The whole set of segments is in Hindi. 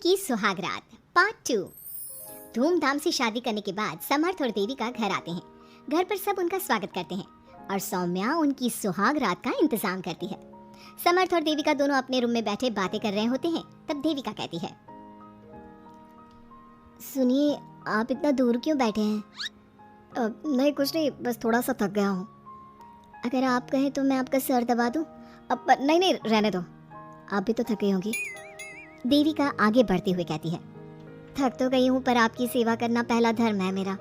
उनकी सुहागरात पार्ट 2। धूमधाम से शादी करने के बाद समर्थ और देविका घर आते हैं। घर पर सब उनका स्वागत करते हैं और सौम्या उनकी सुहागरात का इंतजाम करती है। समर्थ और देविका दोनों अपने रूम में बैठे बातें कर रहे होते हैं। तब देविका कहती है, सुनिए, आप इतना दूर क्यों बैठे हैं? नहीं, कुछ नहीं, बस थोड़ा सा थक गया हूँ। अगर आप कहें तो मैं आपका सर दबा दूं? नहीं, रहने दो, आप भी तो थकी होंगी। देविका आगे बढ़ते हुए कहती है, थक तो गई हूँ पर आपकी सेवा करना पहला धर्म है मेरा।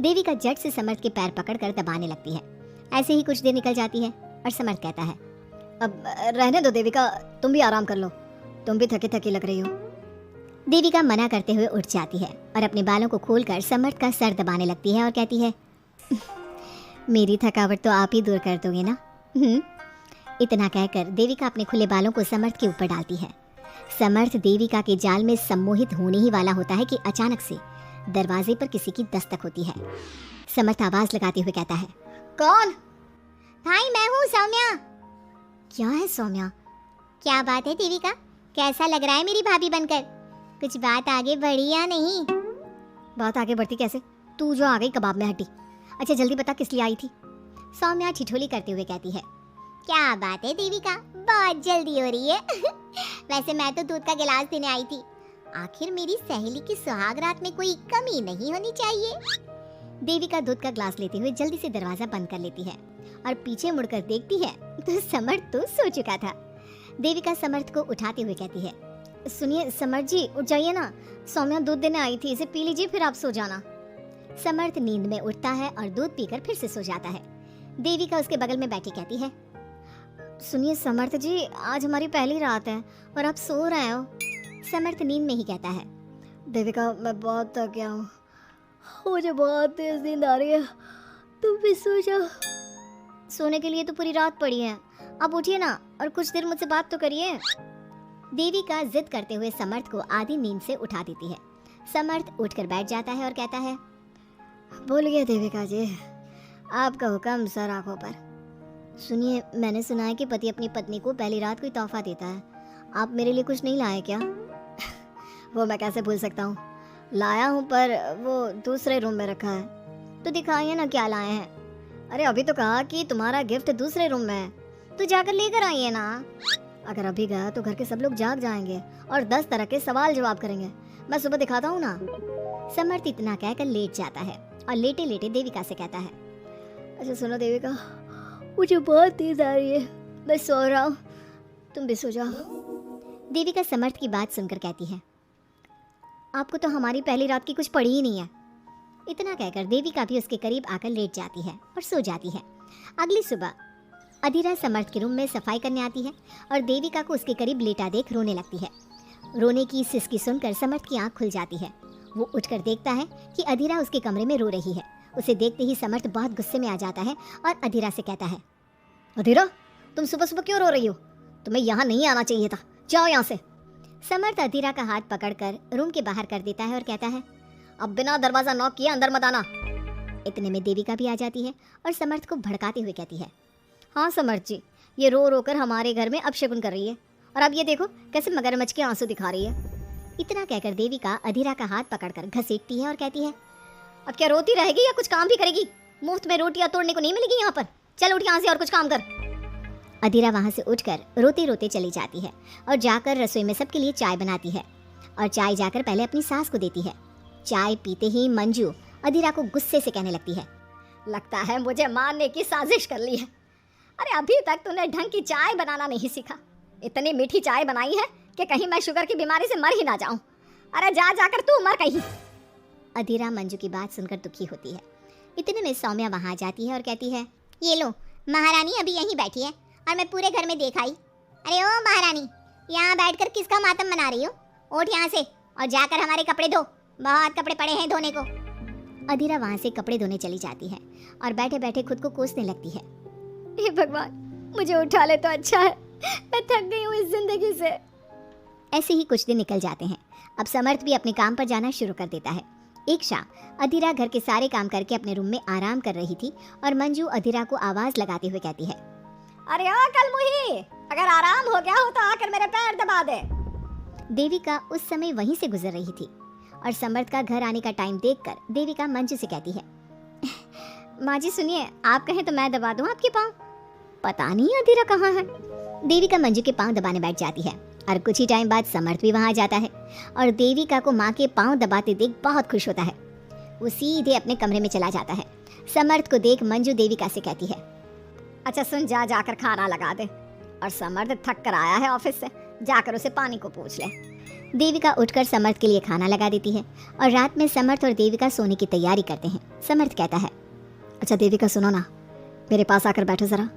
देविका झट से समर्थ के पैर पकड़कर दबाने लगती है। ऐसे ही कुछ देर निकल जाती है और समर्थ कहता है, अब रहने दो देविका, तुम भी आराम कर लो, तुम भी थकी थकी लग रही हो। देविका मना करते हुए उठ जाती है और अपने बालों को खोलकर समर्थ का सर दबाने लगती है और कहती है, मेरी थकावट तो आप ही दूर कर दोगे ना? इतना कहकर देविका अपने खुले बालों को समर्थ के ऊपर डालती है। समर्थ देविका के जाल में सम्मोहित होने ही वाला होता है कि अचानक से दरवाजे पर किसी की दस्तक होती है। समर्थ आवाज लगाते हुए कहता है, कौन? भाई मैं हूँ, सौम्या। क्या है सौम्या? क्या बात है देविका, कैसा लग रहा है मेरी भाभी बनकर? कुछ बात आगे बढ़ी या नहीं? बात आगे बढ़ती कैसे? तू जो आ गई कबाब में हड्डी। अच्छा जल्दी बता, किस लिए आई थी? सौम्या ठिठोली करते हुए कहती है, क्या बात है देविका, बहुत जल्दी हो रही है। वैसे मैं तो दूध का गिलास देने आई थी। आखिर मेरी सहेली की सुहागरात में कोई कमी नहीं होनी चाहिए। देविका दूध का ग्लास लेते हुए जल्दी से दरवाजा बंद कर लेती है और पीछे मुड़कर देखती है तो समर्थ तो सो चुका था। देविका समर्थ को उठाते हुए कहती है, सुनिए समर्थ जी, उठ जाइए ना, सौम्या दूध देने आई थी, इसे पी लीजिए फिर आप सो जाना। समर्थ नींद में उठता है और दूध पीकर फिर से सो जाता है। देविका उसके बगल में बैठी कहती है, सुनिए समर्थ जी, आज हमारी पहली रात है और आप सो रहे हो। समर्थ नींद में ही कहता है, देविका मैं बहुत थक गया हूँ, मुझे बहुत तेज नींद आ रही है, तुम भी सो जाओ। सोने के लिए तो पूरी रात पड़ी है, आप उठिए ना और कुछ देर मुझसे बात तो करिए। देविका जिद करते हुए समर्थ को आधी नींद से उठा देती है। समर्थ उठकर बैठ जाता है और कहता है, बोलिए देविका जी, आपका हुक्म सर आंखों पर। सुनिए, मैंने सुना है कि पति अपनी पत्नी को पहली रात कोई तोहफा देता है, आप मेरे लिए कुछ नहीं लाए क्या? वो मैं कैसे भूल सकता हूँ, लाया हूँ पर वो दूसरे रूम में रखा है। तो दिखाइए ना क्या लाए हैं। अरे अभी तो कहा कि तुम्हारा गिफ्ट दूसरे रूम में है, तो जाकर लेकर आइए ना। अगर अभी गया तो घर के सब लोग जाग जाएंगे और 10 तरह के सवाल जवाब करेंगे, मैं सुबह दिखाता हूँ ना। समर्थ इतना कहकर लेट जाता है और लेटे लेटे देविका से कहता है, अच्छा सुनो देविका, मुझे बहुत तेज आ रही है, मैं सो रहा हूँ, तुम भी सो जाओ। देविका समर्थ की बात सुनकर कहती है, आपको तो हमारी पहली रात की कुछ पड़ी ही नहीं है। इतना कहकर देविका भी उसके करीब आकर लेट जाती है और सो जाती है। अगली सुबह अधीरा समर्थ के रूम में सफाई करने आती है और देविका को उसके करीब लेटा देख रोने लगती है। रोने की सिसकी सुनकर समर्थ की आंख खुल जाती है। वो उठकर देखता है कि अधीरा उसके कमरे में रो रही है। उसे देखते ही समर्थ बहुत गुस्से में आ जाता है और अधीरा से कहता है, अधीरा, तुम सुबह सुबह क्यों रो रही हो? तुम्हें यहाँ नहीं आना चाहिए था, जाओ यहाँ से। समर्थ अधीरा का हाथ पकड़कर रूम के बाहर कर देता है और कहता है, अब बिना दरवाजा नॉक किए अंदर मत आना। इतने में देविका भी आ जाती है और समर्थ को भड़काते हुए कहती है, हाँ समर्थ जी, ये रो रो कर हमारे घर में अपशगुन कर रही है और अब ये देखो कैसे मगरमच्छ के आंसू दिखा रही है। इतना कहकर देविका अधीरा का हाथ पकड़कर घसीटती है और कहती है, अब क्या रोती रहेगी या कुछ काम भी करेगी? मुफ्त में रोटियां तोड़ने को नहीं मिलेगी यहाँ पर, चल उठ यहाँ से और कुछ काम कर। अधीरा वहाँ से उठकर रोते रोते चली जाती है और जाकर रसोई में सबके लिए चाय बनाती है और चाय जाकर पहले अपनी सास को देती है। चाय पीते ही मंजू अधीरा को गुस्से से कहने लगती है, लगता है मुझे मारने की साजिश कर ली है। अरे अभी तक तूने ढंग की चाय बनाना नहीं सीखा, इतनी मीठी चाय बनाई है कि कहीं मैं शुगर की बीमारी से मर ही ना जाऊं। अरे जा जाकर तू मर कहीं। अधीरा मंजू की बात सुनकर दुखी होती है। इतने में सौम्या वहाँ जाती है और कहती है, ये लो, महारानी अभी यहीं बैठी है और मैं पूरे घर में देख आई। अरे ओ महारानी, यहाँ बैठकर किसका मातम मना रही हो? उठ यहाँ से और जाकर हमारे कपड़े धो, बहुत कपड़े पड़े हैं धोने को। अधीरा वहाँ से कपड़े धोने चली जाती है और बैठे बैठे खुद को कोसने लगती है, हे भगवान, मुझे उठा ले तो अच्छा है, मैं थक गई हूँ इस जिंदगी से। ऐसे ही कुछ दिन निकल जाते हैं। अब समर्थ भी अपने काम पर जाना शुरू कर देता है। एक शाम अधीरा घर के सारे काम करके अपने रूम में आराम कर रही थी और मंजू अधीरा को आवाज लगाते हुए कहती है, अरे कल मुही, अगर आराम हो गया हो तो आकर मेरे पैर दबा दे। देविका उस समय वहीं से गुजर रही थी और समर्थ का घर आने का टाइम देखकर देविका मंजू से कहती है, माँ जी सुनिए, आप कहें तो मैं दबा दूं आपके पाँव। पता नहीं अधीरा कहाँ है। देविका मंजू के पाँव दबाने बैठ जाती है और कुछ ही टाइम बाद समर्थ भी वहाँ आ जाता है और देविका को माँ के पाँव दबाते देख बहुत खुश होता है। वो सीधे अपने कमरे में चला जाता है। समर्थ को देख मंजू देविका से कहती है, अच्छा सुन, जाकर खाना लगा दे, और समर्थ थक कर आया है ऑफिस से, जाकर उसे पानी को पूछ ले। देविका उठकर समर्थ के लिए खाना लगा देती है और रात में समर्थ और देविका सोने की तैयारी करते हैं। समर्थ कहता है, अच्छा देविका सुनो ना, मेरे पास आकर बैठो जरा।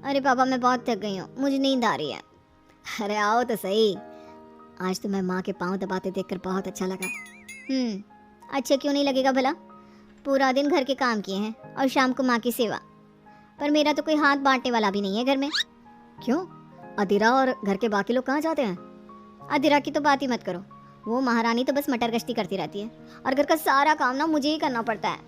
अरे पापा मैं बहुत थक गई हूँ, मुझे नींद आ रही है। अरे आओ तो सही, आज तो मैं माँ के पाँव दबाते देखकर बहुत अच्छा लगा। अच्छा क्यों नहीं लगेगा भला, पूरा दिन घर के काम किए हैं और शाम को माँ की सेवा, पर मेरा तो कोई हाथ बांटने वाला भी नहीं है घर में। क्यों, अधीरा और घर के बाकी लोग कहाँ जाते हैं? अधीरा की तो बात ही मत करो, वो महारानी तो बस मटर गश्ती करती रहती है और घर का सारा काम ना मुझे ही करना पड़ता है।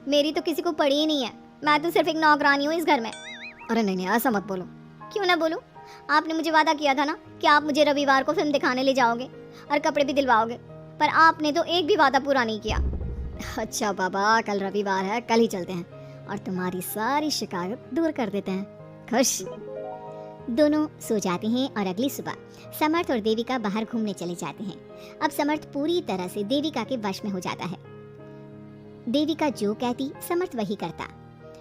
मेरी तो किसी को पड़ी ही नहीं है, मैं तो सिर्फ एक नौकरानी हूँ इस घर में। अरे नहीं ऐसा मत बोलो। क्यों ना बोलूँ, आपने मुझे वादा किया था ना कि आप मुझे रविवार को फिल्म दिखाने ले जाओगे और कपड़े भी दिलवाओगे, पर आपने तो एक भी वादा पूरा नहीं किया। अच्छा बाबा, कल रविवार है, कल ही चलते हैं और तुम्हारी सारी शिकायत दूर कर देते हैं। खुश। दोनों सो जाते हैं और अगली सुबह समर्थ और देविका बाहर घूमने चले जाते हैं। अब समर्थ पूरी तरह से देविका के वश में हो जाता है। देविका जो कहती समर्थ वही करता।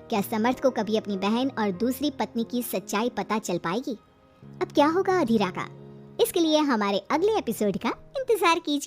क्या समर्थ को कभी अपनी बहन और दूसरी पत्नी की सच्चाई पता चल पाएगी? अब क्या होगा अधीरा का? इसके लिए हमारे अगले एपिसोड का इंतजार कीजिए।